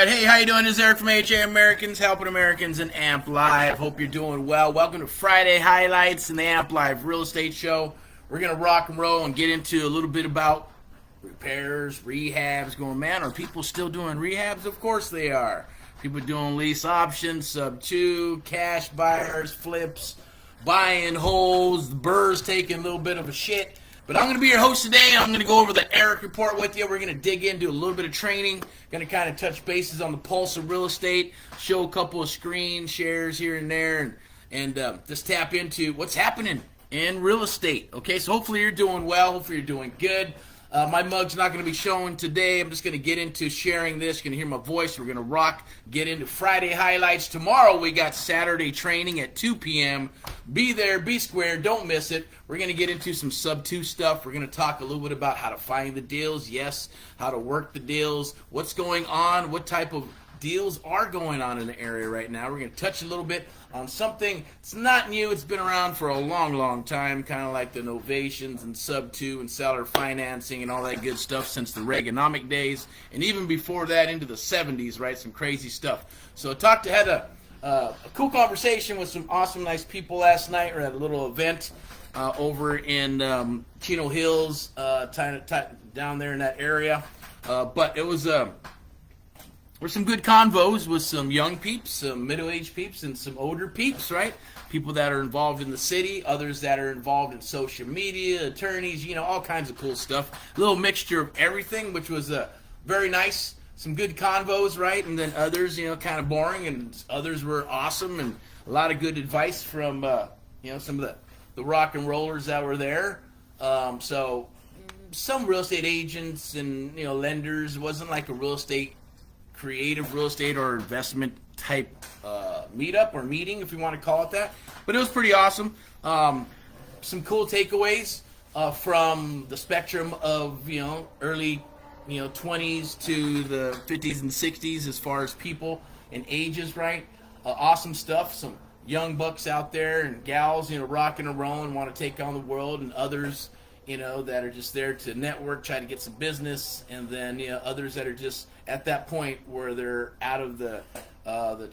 right, hey, how you doing? This is Erick from HA Americans, helping Americans in Amp Live. Hope you're doing well. Welcome to Friday Highlights in the Amp Live Real Estate Show. We're going to rock and roll and get into a little bit about repairs, rehabs. Going, man, are people still doing rehabs? Of course they are. People doing lease options, sub-2, cash buyers, flips, buying holes, the Burrs taking a little bit of a shit. But I'm going to be your host today. I'm going to go over the Erick report with you. We're going to dig into a little bit of training. Going to kind of touch bases on the pulse of real estate, show a couple of screen shares here and there, and just tap into what's happening in real estate. Okay, so hopefully you're doing well. Hopefully you're doing good. My mug's not going to be showing today. I'm just going to get into sharing this. You're going to hear my voice. We're going to rock, get into Friday highlights. Tomorrow we got Saturday training at 2 p.m. Be there, be square, don't miss it. We're going to get into some sub-2 stuff. We're going to talk a little bit about how to find the deals, yes, how to work the deals, what's going on, what type of deals are going on in the area right now. We're going to touch a little bit on something. It's not new. It's been around for a long, long time, kind of like the novations and sub-2 and seller financing and all that good stuff since the Reaganomic days, and even before that into the 70s, right? Some crazy stuff. So I had a cool conversation with some awesome, nice people last night. We're at a little event over in Chino Hills, down there in that area. But it was were some good convos with some young peeps, some middle-aged peeps, and some older peeps, right? People that are involved in the city, others that are involved in social media, attorneys, you know, all kinds of cool stuff. A little mixture of everything, which was very nice. Some good convos, right? And then others, you know, kind of boring, and others were awesome, and a lot of good advice from, you know, some of the rock and rollers that were there. So some real estate agents and, you know, lenders. It wasn't like a creative real estate or investment type meetup or meeting, if you want to call it that. But it was pretty awesome. Some cool takeaways from the spectrum of, you know, early, you know, 20s to the 50s and 60s as far as people and ages, right? Awesome stuff. Some young bucks out there and gals, you know, rocking and rolling, want to take on the world, and others, you know, that are just there to network, try to get some business, and then, you know, others that are just at that point where they're out of the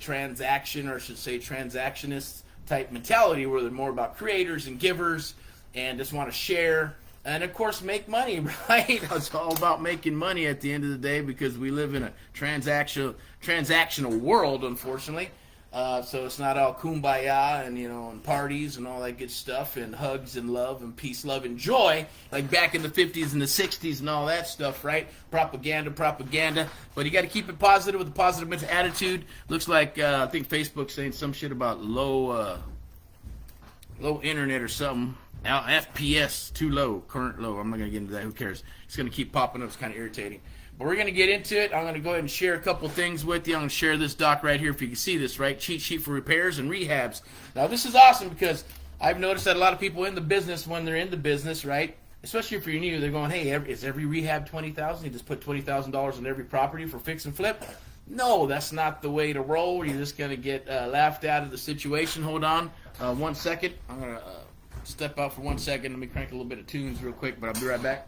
transaction, or I should say transactionist type mentality, where they're more about creators and givers and just want to share and, of course, make money, right? It's all about making money at the end of the day, because we live in a transactional world, unfortunately. So it's not all kumbaya and, you know, and parties and all that good stuff and hugs and love and peace, love, and joy like back in the 50s and the 60s and all that stuff, right? Propaganda. But you got to keep it positive with a positive mental attitude. Looks like I think Facebook's saying some shit about low internet or something. FPS too low, current low. I'm not gonna get into that. Who cares? It's gonna keep popping up. It's kind of irritating. But we're going to get into it. I'm going to go ahead and share a couple things with you. I'm going to share this doc right here, if you can see this, right? Cheat sheet for repairs and rehabs. Now, this is awesome, because I've noticed that a lot of people in the business, when they're in the business, right, especially if you're new, they're going, hey, is every rehab $20,000? You just put $20,000 on every property for fix and flip? No, that's not the way to roll. You're just going to get laughed out of the situation. Hold on 1 second. I'm going to step out for 1 second. Let me crank a little bit of tunes real quick, but I'll be right back.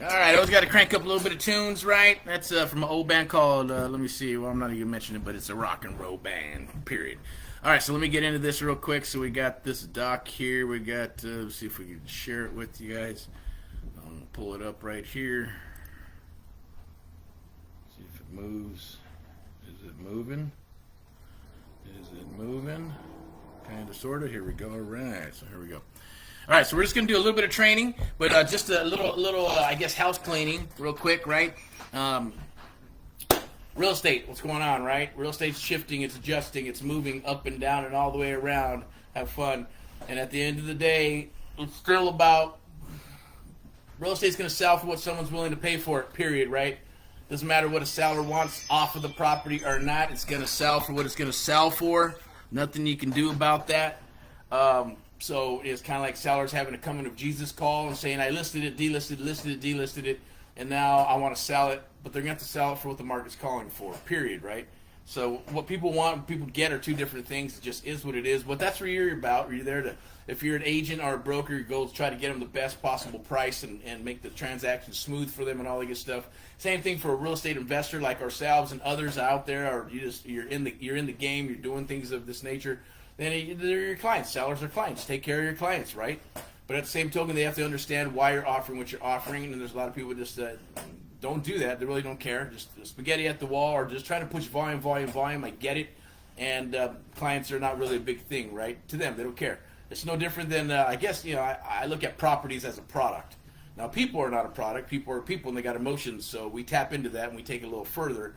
Alright, I always got to crank up a little bit of tunes, right? That's from an old band called, let me see, well, I'm not even mentioning it, but it's a rock and roll band, period. Alright, so let me get into this real quick. So we got this doc here. We got, let's see if we can share it with you guys. I'm going to pull it up right here. See if it moves. Is it moving? Is it moving? Kind of, sort of. Here we go. Alright, so here we go. All right, so we're just going to do a little bit of training, but just a little I guess, house cleaning real quick, right? real estate, what's going on, right? Real estate's shifting, it's adjusting, it's moving up and down and all the way around. Have fun. And at the end of the day, it's still about real estate's going to sell for what someone's willing to pay for it, period, right? Doesn't matter what a seller wants off of the property or not. It's going to sell for what it's going to sell for. Nothing you can do about that. So it's kind of like sellers having a coming of Jesus call and saying, I listed it, delisted it, and now I want to sell it. But they're going to have to sell it for what the market's calling for, period, right? So what people want and people get are two different things. It just is what it is. But that's what you're about. You're there to, if you're an agent or a broker, your goal is try to get them the best possible price and make the transaction smooth for them and all that good stuff. Same thing for a real estate investor like ourselves and others out there. Or you're in the game. You're doing things of this nature. Then they're your clients. Sellers are clients. Take care of your clients, right? But at the same token, they have to understand why you're offering what you're offering. And there's a lot of people just don't do that. They really don't care. Just spaghetti at the wall or just trying to push volume. I get it. And clients are not really a big thing, right? To them, they don't care. It's no different than, I guess, I look at properties as a product. Now, people are not a product. People are people, and they got emotions. So we tap into that, and we take it a little further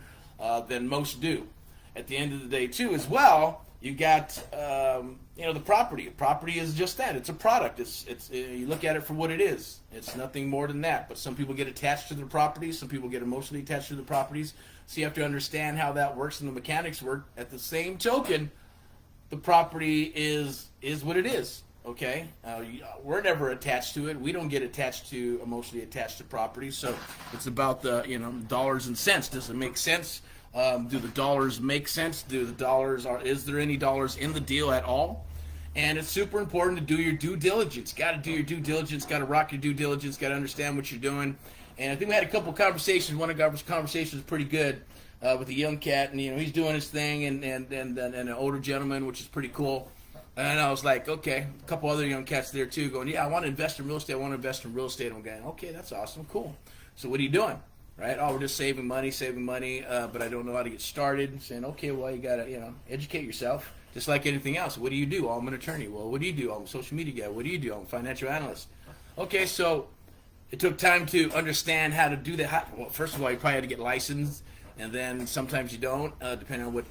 than most do. At the end of the day, too, as well, you got, the property. Property is just that. It's a product. It's you look at it for what it is. It's nothing more than that. But some people get attached to their properties. Some people get emotionally attached to the properties. So you have to understand how that works and the mechanics work. At the same token, the property is what it is. Okay, we're never attached to it. We don't get emotionally attached to property. So it's about the dollars and cents. Does it make sense? Do the dollars make sense? Is there any dollars in the deal at all? And it's super important to do your due diligence. Got to do your due diligence. Got to rock your due diligence. Got to understand what you're doing. And I think we had a couple conversations. One of our conversations was pretty good with a young cat, and he's doing his thing, and an older gentleman, which is pretty cool. And I was like, okay, a couple other young cats there too, going, yeah, I want to invest in real estate. I'm going, okay, that's awesome, cool. So what are you doing? Right? Oh, we're just saving money, but I don't know how to get started. Saying, okay, well, you got to, educate yourself, just like anything else. What do you do? Oh, I'm an attorney. Well, what do you do? I'm a social media guy. What do you do? I'm a financial analyst. Okay, so it took time to understand how to do that. Well, first of all, you probably had to get licensed, and then sometimes you don't, depending on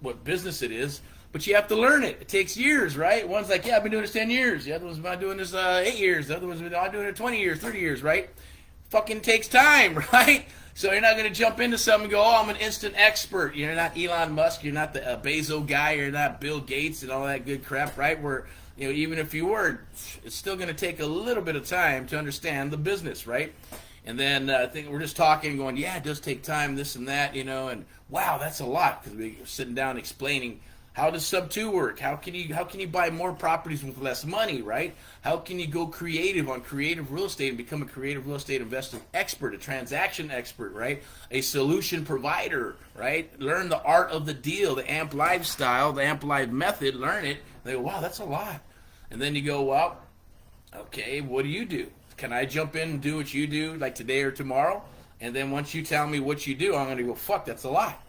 what business it is. But you have to learn it. It takes years, right? One's like, yeah, I've been doing this 10 years. The other one's been doing this 8 years. The other one's been doing it 20 years, 30 years, right? Fucking takes time, right? So you're not going to jump into something and go, oh, I'm an instant expert. You're not Elon Musk. You're not the Bezos guy. You're not Bill Gates and all that good crap, right? Where, even if you were, it's still going to take a little bit of time to understand the business, right? And then I think we're just talking, going, yeah, it does take time, this and that, and wow, that's a lot, because we're sitting down explaining, how does Sub2 work? How can you buy more properties with less money, right? How can you go creative on creative real estate and become a creative real estate investing expert, a transaction expert, right? A solution provider, right? Learn the art of the deal, the AMP Live style, the AMP Live method, learn it. They go, wow, that's a lot. And then you go, well, okay, what do you do? Can I jump in and do what you do, like today or tomorrow? And then once you tell me what you do, I'm going to go, fuck, that's a lot.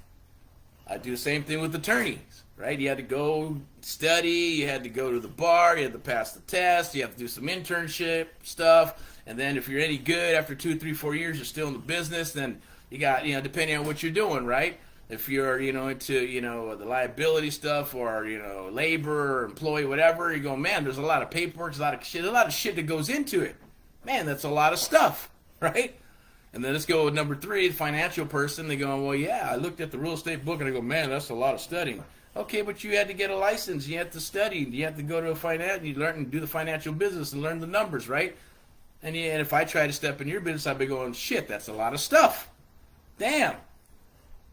I do the same thing with attorneys. Right? You had to go study, you had to go to the bar, you had to pass the test, you have to do some internship stuff, and then if you're any good after 2, 3, 4 years, you're still in the business, then you got, depending on what you're doing, right? If you're, into, the liability stuff or, labor or employee, whatever, you go, man, there's a lot of paperwork, there's a lot of shit that goes into it. Man, that's a lot of stuff, right? And then let's go with number 3, the financial person. They go, well, yeah, I looked at the real estate book and I go, man, that's a lot of studying. Okay, but you had to get a license. You had to study. You had to go to you learn and do the financial business and learn the numbers, right? And if I try to step in your business, I'd be going, shit, that's a lot of stuff. Damn,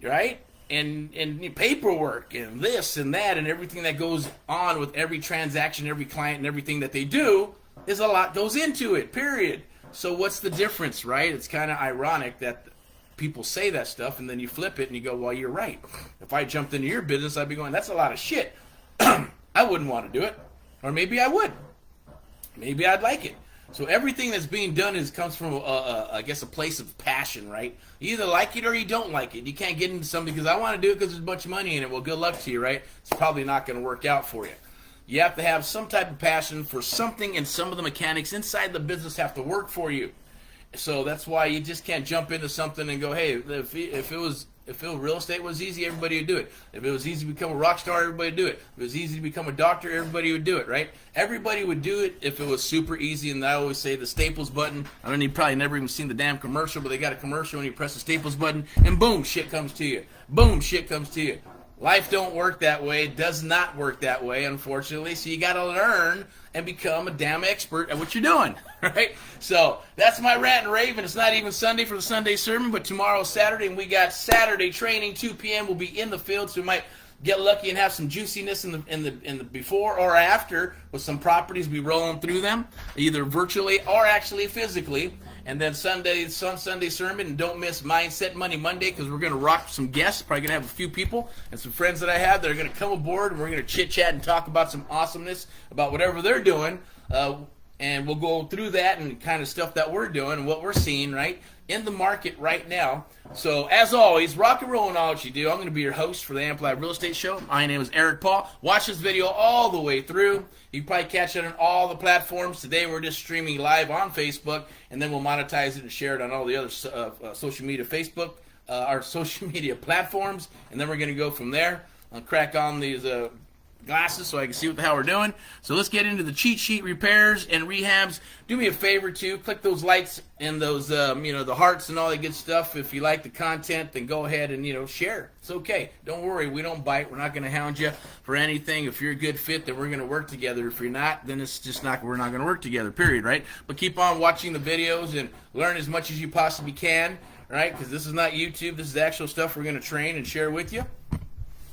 right? And paperwork and this and that and everything that goes on with every transaction, every client, and everything that they do is a lot goes into it. Period. So what's the difference, right? It's kind of ironic that people say that stuff, and then you flip it and you go, well, you're right. If I jumped into your business, I'd be going, that's a lot of shit. I wouldn't want to do it. Or maybe I would. Maybe I'd like it. So everything that's being done comes from, I guess, a place of passion, right? You either like it or you don't like it. You can't get into something because I want to do it because there's a bunch of money in it. Well, good luck to you, right? It's probably not going to work out for you. You have to have some type of passion for something, and some of the mechanics inside the business have to work for you. So that's why you just can't jump into something and go, hey, if If real estate was easy, everybody would do it. If it was easy to become a rock star, everybody would do it. If it was easy to become a doctor, everybody would do it, right? Everybody would do it if it was super easy. And I always say the Staples button. I mean, you probably never even seen the damn commercial, but they got a commercial and you press the Staples button and boom, shit comes to you. Boom, shit comes to you. Life don't work that way. It does not work that way, unfortunately. So you got to learn and become a damn expert at what you're doing, right? So that's my rant and rave, and it's not even Sunday for the Sunday sermon, but tomorrow's Saturday, and we got Saturday training, 2 p.m. We'll be in the field, so we might get lucky and have some juiciness in the before or after with some properties. Be rolling through them, either virtually or actually physically. And then Sunday sermon, and don't miss Mindset Money Monday, because we're going to rock some guests. Probably going to have a few people and some friends that I have that are going to come aboard, and we're going to chit-chat and talk about some awesomeness, about whatever they're doing. And we'll go through that and kind of stuff that we're doing and what we're seeing, right, in the market right now. So, as always, rock and roll in all that you do. I'm going to be your host for the Amplified Real Estate Show. My name is Erick Paul. Watch this video all the way through. You can probably catch it on all the platforms. Today, we're just streaming live on Facebook, and then we'll monetize it and share it on all the other social media our social media platforms, and then we're going to go from there. I'll crack on these glasses so I can see what the hell we're doing. So let's get into the cheat sheet repairs and rehabs. Do me a favor too, click those likes and those the hearts and all that good stuff. If you like the content, then go ahead and share. It's okay. Don't worry, we don't bite. We're not going to hound you for anything. If you're a good fit, then we're going to work together. If you're not, then it's just not. We're not going to work together. Period. Right? But keep on watching the videos and learn as much as you possibly can. Right? Because this is not YouTube. This is the actual stuff we're going to train and share with you.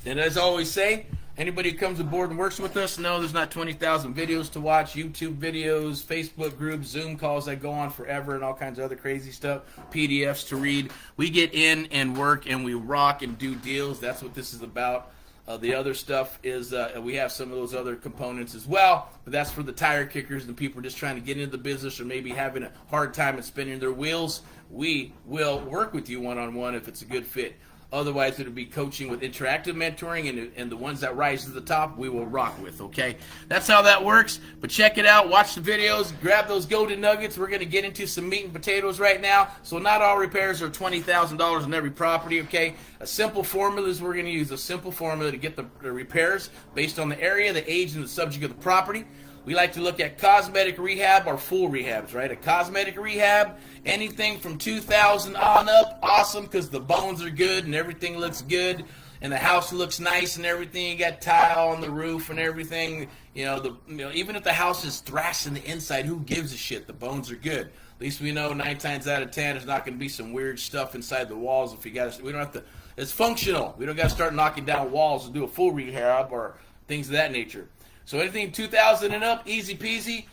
And as I always say, anybody who comes aboard and works with us, no, there's not 20,000 videos to watch, YouTube videos, Facebook groups, Zoom calls that go on forever, and all kinds of other crazy stuff, PDFs to read. We get in and work, and we rock and do deals. That's what this is about. The other stuff is we have some of those other components as well, but that's for the tire kickers and the people just trying to get into the business or maybe having a hard time at spinning their wheels. We will work with you one-on-one if it's a good fit. Otherwise, it'll be coaching with interactive mentoring, and the ones that rise to the top, we will rock with, okay? That's how that works. But check it out. Watch the videos. Grab those golden nuggets. We're going to get into some meat and potatoes right now. So not all repairs are $20,000 on every property, okay? A simple formula is we're going to use a simple formula to get the repairs based on the area, the age, and the subject of the property. We like to look at cosmetic rehab or full rehabs, right? A cosmetic rehab, anything from $2,000 on up, awesome, because the bones are good and everything looks good and the house looks nice and everything. You got tile on the roof and everything. Even if the house is thrashed in the inside, who gives a shit? The bones are good. At least we know 9 times out of 10 there's not going to be some weird stuff inside the walls. We don't have to. It's functional. We don't got to start knocking down walls to do a full rehab or things of that nature. So anything 2,000 and up, easy peasy.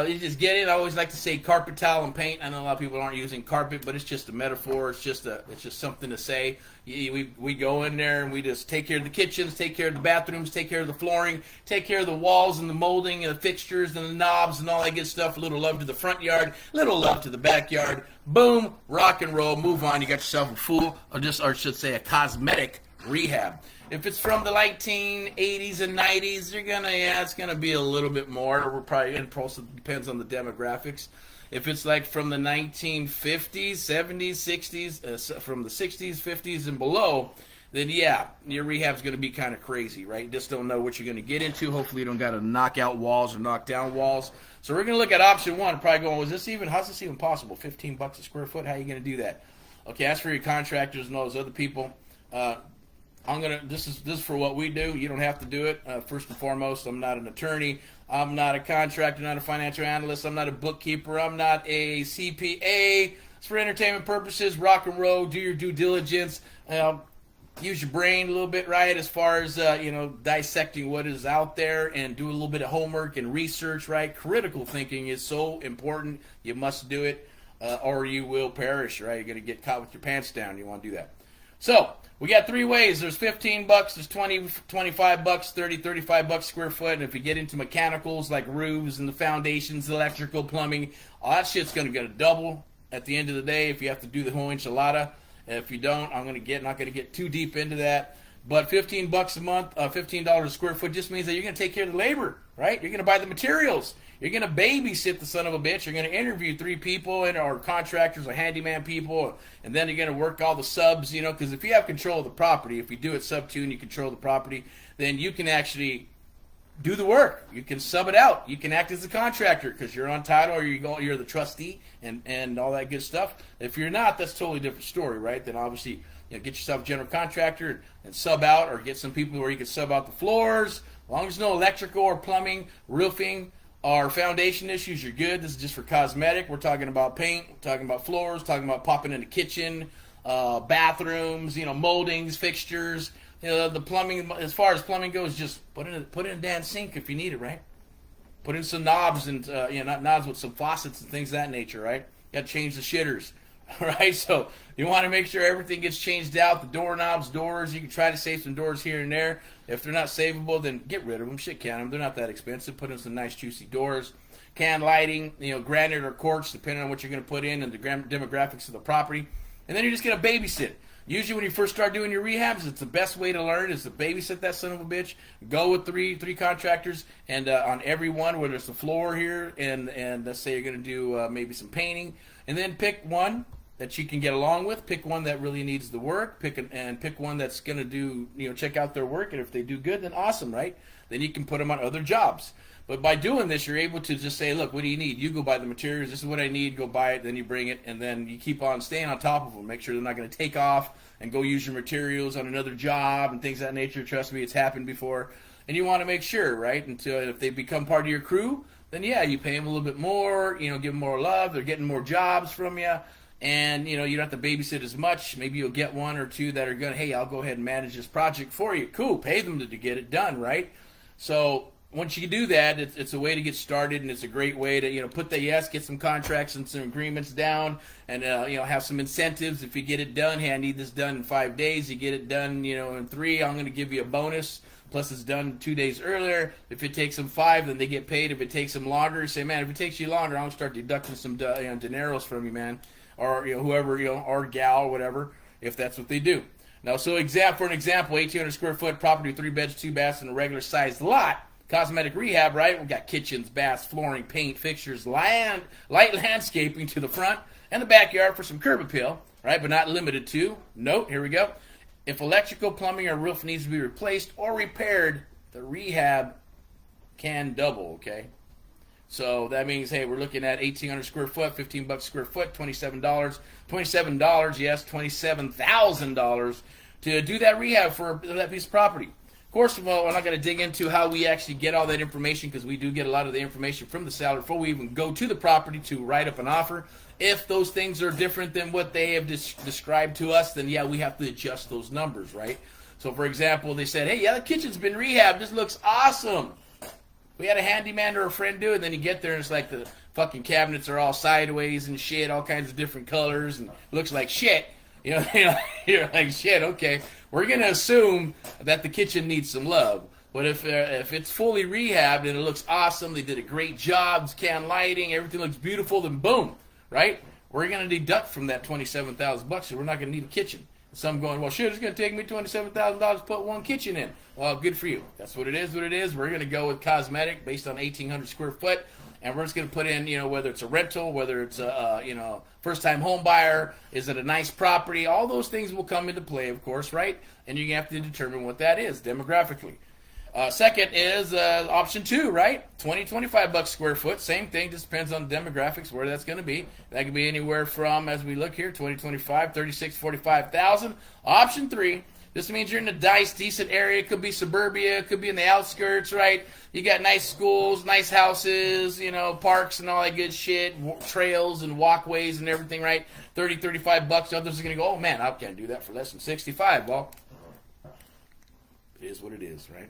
You just get it. I always like to say carpet, tile, and paint. I know a lot of people aren't using carpet, but it's just a metaphor. It's just something to say. We go in there and we just take care of the kitchens, take care of the bathrooms, take care of the flooring, take care of the walls and the molding and the fixtures and the knobs and all that good stuff. A little love to the front yard, a little love to the backyard. Boom, rock and roll, move on. You got yourself a full, or I should say a cosmetic rehab. If it's from the 1980s and 90s, it's gonna be a little bit more. We're probably, and also depends on the demographics. If it's like from the 1950s, 70s, 60s, from the 60s, 50s, and below, then yeah, your rehab's gonna be kind of crazy, right? You just don't know what you're gonna get into. Hopefully, you don't gotta knock out walls or knock down walls. So we're gonna look at option one. Probably going, how's this even possible? $15 a square foot? How are you gonna do that? Okay, that's for your contractors and all those other people. This is for what we do. You don't have to do it. First and foremost, I'm not an attorney. I'm not a contractor, not a financial analyst. I'm not a bookkeeper. I'm not a CPA. It's for entertainment purposes. Rock and roll. Do your due diligence. Use your brain a little bit, right, as far as, dissecting what is out there and do a little bit of homework and research, right? Critical thinking is so important. You must do it or you will perish, right? You're going to get caught with your pants down. You want to do that. So we got 3 ways. There's $15, there's $20, $25, $30, $35 square foot. And if you get into mechanicals like roofs and the foundations, electrical, plumbing, all that shit's going to get a double at the end of the day if you have to do the whole enchilada. And if you don't, not going to get too deep into that. But $15 a month, $15 a square foot just means that you're going to take care of the labor, right? You're going to buy the materials. You're going to babysit the son of a bitch. You're going to interview 3 people or contractors or handyman people, and then you're going to work all the subs, because if you have control of the property, if you do it sub-2 and you control the property, then you can actually do the work. You can sub it out. You can act as a contractor because you're on title or you're the trustee and all that good stuff. If you're not, that's a totally different story, right? Then obviously, get yourself a general contractor and sub out, or get some people where you can sub out the floors. As long as no electrical or plumbing, roofing, or foundation issues, you're good. This is just for cosmetic. We're talking about paint, we're talking about floors, talking about popping in the kitchen, bathrooms, moldings, fixtures. The plumbing, as far as plumbing goes, just put in a damn sink if you need it, right? Put in some knobs and not knobs, with some faucets and things of that nature, right? You got to change the shitters, right? So you want to make sure everything gets changed out. The doorknobs, doors. You can try to save some doors here and there. If they're not savable, then get rid of them. Shit, can them. They're not that expensive. Put in some nice juicy doors. Can lighting, granite or quartz, depending on what you're going to put in and the demographics of the property. And then you're just going to babysit it. Usually when you first start doing your rehabs, it's the best way to learn is to babysit that son of a bitch. Go with three contractors, and on every one, whether it's the floor here, and let's say you're going to do maybe some painting, and then pick one that you can get along with. Pick one that really needs the work. Pick one that's going to do, check out their work, and if they do good, then awesome, right? Then you can put them on other jobs. But by doing this, you're able to just say, look, what do you need? You go buy the materials. This is what I need. Go buy it. Then you bring it, and then you keep on staying on top of them. Make sure they're not going to take off and go use your materials on another job and things of that nature. Trust me, it's happened before. And you want to make sure, right? Until if they become part of your crew, then yeah, you pay them a little bit more. Give them more love. They're getting more jobs from you. And, you don't have to babysit as much. Maybe you'll get one or two that are going to, hey, I'll go ahead and manage this project for you. Cool. Pay them to get it done, right? So once you do that, it's a way to get started, and it's a great way to, get some contracts and some agreements down, and, have some incentives. If you get it done, hey, I need this done in 5 days. You get it done, in 3, I'm going to give you a bonus. Plus it's done 2 days earlier. If it takes them 5, then they get paid. If it takes them longer, say, man, if it takes you longer, I'm going to start deducting some dineros from you, man. Or, whoever, or gal, or whatever, if that's what they do. Now, so for an example, 1,800 square foot property, 3 beds, 2 baths, and a regular sized lot. Cosmetic rehab, right? We've got kitchens, baths, flooring, paint, fixtures, light landscaping to the front, and the backyard for some curb appeal, right? But not limited to. Note, here we go. If electrical, plumbing, or roof needs to be replaced or repaired, the rehab can double, okay? So that means, hey, we're looking at 1,800 square foot, $15 square foot, $27. $27, yes, $27,000 to do that rehab for that piece of property. Of course, well, we're not going to dig into how we actually get all that information, because we do get a lot of the information from the seller before we even go to the property to write up an offer. If those things are different than what they have described to us, then yeah, we have to adjust those numbers, right? So, for example, they said, hey, yeah, the kitchen's been rehabbed. This looks awesome. We had a handyman or a friend do it, and then you get there and it's like the fucking cabinets are all sideways and shit, all kinds of different colors, and it looks like shit. You're like, shit, okay. We're going to assume that the kitchen needs some love. But if it's fully rehabbed and it looks awesome, they did a great job, can lighting, everything looks beautiful, then boom, right? We're going to deduct from that $27,000, so we're not going to need a kitchen. Some going, well, shit, it's going to take me $27,000 to put one kitchen in. Well, good for you. That's what it is. We're going to go with cosmetic based on 1,800 square foot, and we're just going to put in, whether it's a rental, whether it's a, first-time home buyer, is it a nice property? All those things will come into play, of course, right? And you have to determine what that is demographically. Second is option 2, right? $25 square foot. Same thing, just depends on the demographics, where that's going to be. That could be anywhere from, as we look here, 25, 36, 45,000. Option 3, this means you're in a decent area. It could be suburbia. It could be in the outskirts, right? You got nice schools, nice houses, parks and all that good shit, trails and walkways and everything, right? 30, 35 bucks. Others are going to go, oh, man, I can't do that for less than 65. Well, it is what it is, right?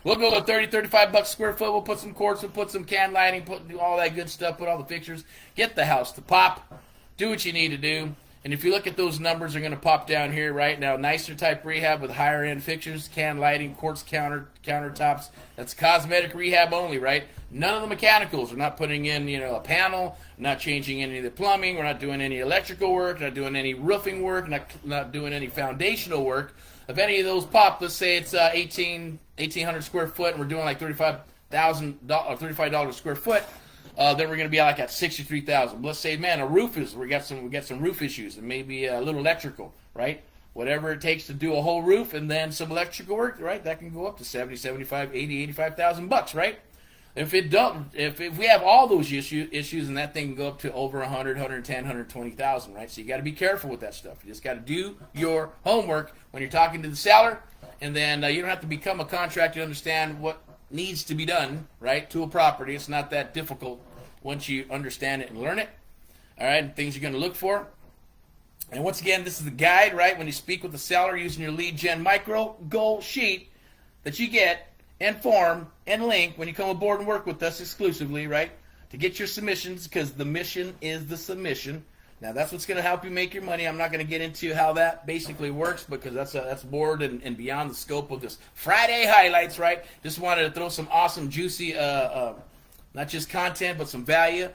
We'll go to 30, 35 bucks square foot. We'll put some quartz, we'll put some can lighting, do all that good stuff, put all the fixtures, get the house to pop, do what you need to do. And if you look at those numbers, they're going to pop down here right now. Nicer type rehab with higher end fixtures, can lighting, quartz countertops. That's cosmetic rehab only, right? None of the mechanicals. We're not putting in, a panel, not changing any of the plumbing. We're not doing any electrical work, not doing any roofing work, not doing any foundational work. If any of those pop, let's say it's 1,800 square foot, and we're doing like 35 $35 or $35 a square foot, then we're going to be like at 63,000. Let's say, man, a roof is we got some roof issues and maybe a little electrical, right? Whatever it takes to do a whole roof and then some electrical work, right? That can go up to 70, 75, 80, 85,000 bucks, right? If we have all those issues, and that thing can go up to over 100, 110, 120,000, right? So you got to be careful with that stuff. You just got to do your homework when you're talking to the seller, and then you don't have to become a contractor to understand what needs to be done, right, to a property. It's not that difficult once you understand it and learn it. All right, and things you're going to look for. And once again, this is the guide, right? When you speak with the seller using your lead gen micro goal sheet that you get and form and link when you come aboard and work with us exclusively, right? To get your submissions, because the mission is the submission. Now, that's what's going to help you make your money. I'm not going to get into how that basically works because that's more and beyond the scope of this Friday highlights, right? Just wanted to throw some awesome, juicy, not just content, but some value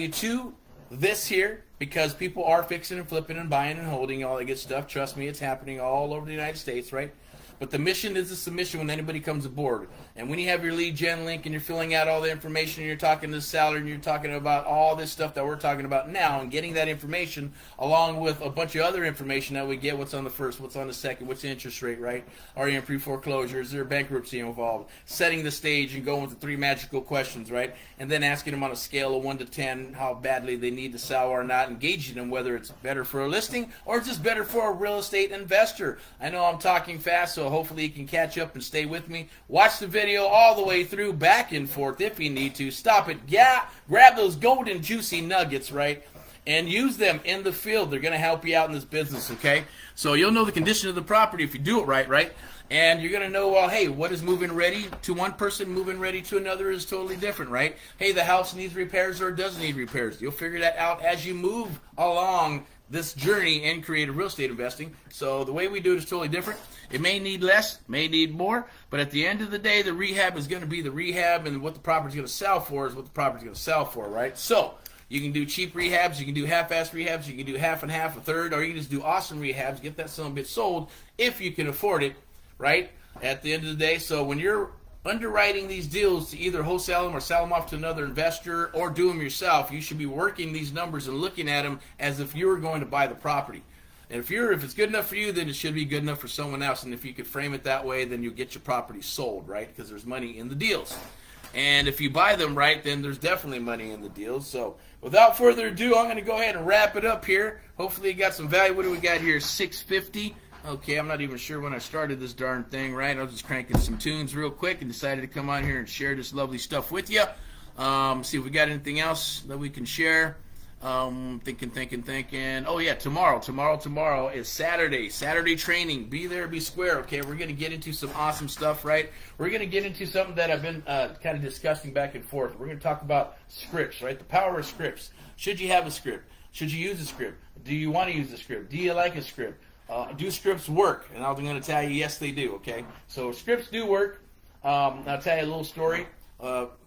to this here, because people are fixing and flipping and buying and holding all that good stuff. Trust me, it's happening all over the United States, right? But the mission is the submission when anybody comes aboard. And when you have your lead gen link and you're filling out all the information and you're talking to the seller and you're talking about all this stuff that we're talking about now and getting that information along with a bunch of other information that we get, what's on the first, what's on the second, what's the interest rate, right? Are you in pre-foreclosure? Is there bankruptcy involved? Setting the stage and going with the 3 magical questions, right? And then asking them on a scale of 1 to 10 how badly they need to sell or not, engaging them whether it's better for a listing or it's just better for a real estate investor. I know I'm talking fast, so hopefully you can catch up and stay with me. Watch the video all the way through, back and forth if you need to. Stop it. Yeah, grab those golden juicy nuggets, right? And use them in the field. They're going to help you out in this business, okay? So you'll know the condition of the property if you do it right, right? And you're going to know, well, hey, what is move-in ready to one person, move-in ready to another is totally different, right? Hey, the house needs repairs or it doesn't need repairs. You'll figure that out as you move along this journey in creative real estate investing. So the way we do it is totally different. It may need less, may need more, but at the end of the day, the rehab is going to be the rehab, and what the property is going to sell for is what the property is going to sell for, right? So you can do cheap rehabs, you can do half-ass rehabs, you can do half and half, a third, or you can just do awesome rehabs, get that son of a bitch sold if you can afford it, right? At the end of the day, so when you're underwriting these deals to either wholesale them or sell them off to another investor or do them yourself, you should be working these numbers and looking at them as if you were going to buy the property. And if it's good enough for you, then it should be good enough for someone else. And if you could frame it that way, then you'll get your property sold, right? Because there's money in the deals. And if you buy them right, then there's definitely money in the deals. So without further ado, I'm going to go ahead and wrap it up here. Hopefully you got some value. What do we got here? 650. Okay, I'm not even sure when I started this darn thing, right? I was just cranking some tunes real quick and decided to come on here and share this lovely stuff with you. See if we got anything else that we can share. Thinking. Oh yeah, tomorrow is Saturday training. Be there, be square. Okay, we're gonna get into some awesome stuff, right? We're gonna get into something that I've been kind of discussing back and forth. We're gonna talk about scripts, right? The power of scripts. Should you have a script? Should you use a script? Do you want to use a script? Do you like a script? Do scripts work? And I'm going to tell you, yes, they do. Okay, so scripts do work. I'll tell you a little story.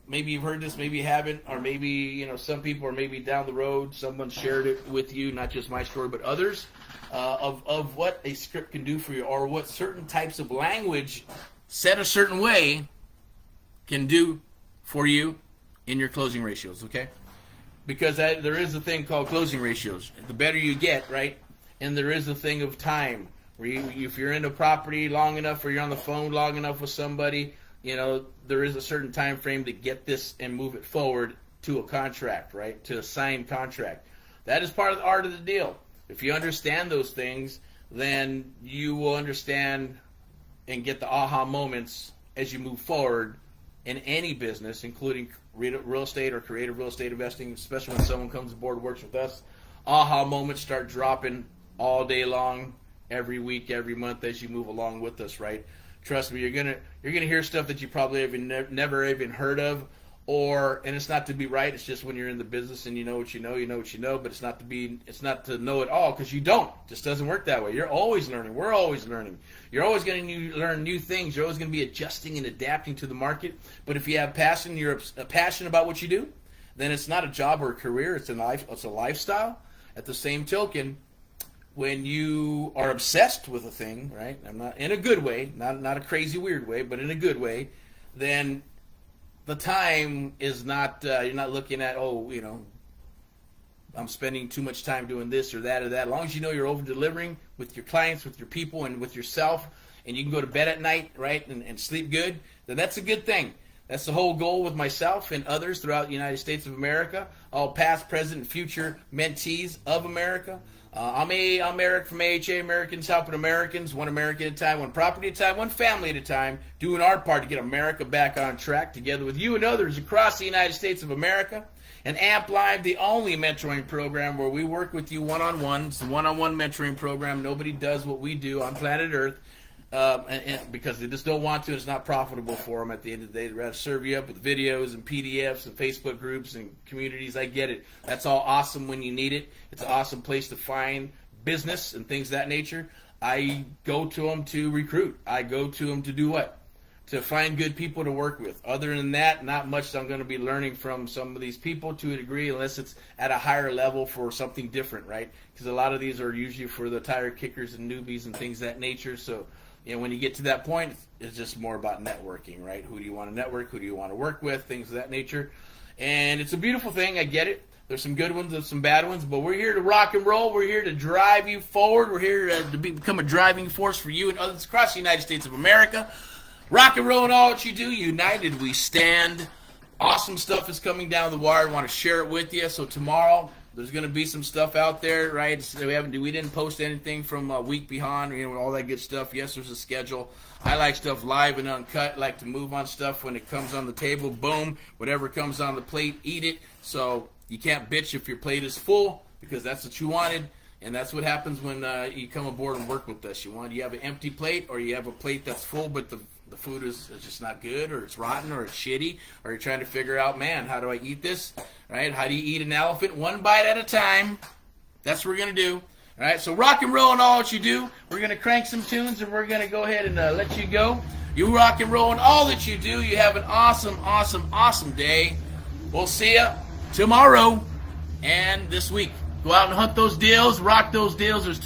Maybe you've heard this, maybe you haven't, or maybe some people, or maybe down the road someone shared it with you, not just my story but others, of what a script can do for you, or what certain types of language said a certain way can do for you in your closing ratios. Okay, because there is a thing called closing ratios. The better you get, right, and there is a thing of time where if you're in a property long enough, or you're on the phone long enough with somebody, there is a certain time frame to get this and move it forward to a contract, right? To a signed contract. That is part of the art of the deal. If you understand those things, then you will understand and get the aha moments as you move forward in any business, including real estate or creative real estate investing, especially when someone comes aboard and works with us. Aha moments start dropping all day long, every week, every month as you move along with us, right? Trust me, you're gonna hear stuff that you probably have never even heard of, and it's not to be right. It's just when you're in the business and you know what you know, but it's not to know it all, because you don't. It just doesn't work that way. You're always learning. We're always learning. You're always going to learn new things. You're always going to be adjusting and adapting to the market. But if you have passion, you're passionate about what you do, then it's not a job or a career. It's a lifestyle. At the same token, when you are obsessed with a thing, right? I'm not in a good way, not a crazy weird way, but in a good way, then the time is not, you're not looking at, oh, I'm spending too much time doing this or that or that. As long as you know you're over delivering with your clients, with your people, and with yourself, and you can go to bed at night, right, and sleep good, then that's a good thing. That's the whole goal with myself and others throughout the United States of America, all past, present, and future mentees of America. I'm Erick from AHA, Americans Helping Americans, one American at a time, one property at a time, one family at a time, doing our part to get America back on track together with you and others across the United States of America. And AMP Live, the only mentoring program where we work with you one-on-one. It's a one-on-one mentoring program. Nobody does what we do on planet Earth because they just don't want to. It's not profitable for them at the end of the day. They'd rather serve you up with videos and PDFs and Facebook groups and communities. I get it. That's all awesome when you need it. It's an awesome place to find business and things of that nature. I go to them to recruit. I go to them to do what? To find good people to work with. Other than that, not much I'm going to be learning from some of these people to a degree, unless it's at a higher level for something different, right? Because a lot of these are usually for the tire kickers and newbies and things of that nature. So, when you get to that point, it's just more about networking, right? Who do you want to network? Who do you want to work with? Things of that nature. And it's a beautiful thing. I get it. There's some good ones and some bad ones, but we're here to rock and roll. We're here to drive you forward. We're here to become a driving force for you and others across the United States of America. Rock and roll in all that you do. United we stand. Awesome stuff is coming down the wire. I want to share it with you. So tomorrow there's going to be some stuff out there, right? We didn't post anything from a week behind, all that good stuff. Yes, there's a schedule. I like stuff live and uncut. I like to move on stuff when it comes on the table. Boom. Whatever comes on the plate, eat it. So you can't bitch if your plate is full because that's what you wanted. And that's what happens when you come aboard and work with us. You have an empty plate or you have a plate that's full, but the food is just not good, or it's rotten, or it's shitty, or you're trying to figure out, man, how do I eat this, right? How do you eat an elephant? One bite at a time. That's what we're going to do. All right, so rock and roll in all that you do. We're going to crank some tunes, and we're going to go ahead and let you go. You rock and roll in all that you do. You have an awesome, awesome, awesome day. We'll see you tomorrow and this week. Go out and hunt those deals, rock those deals. There's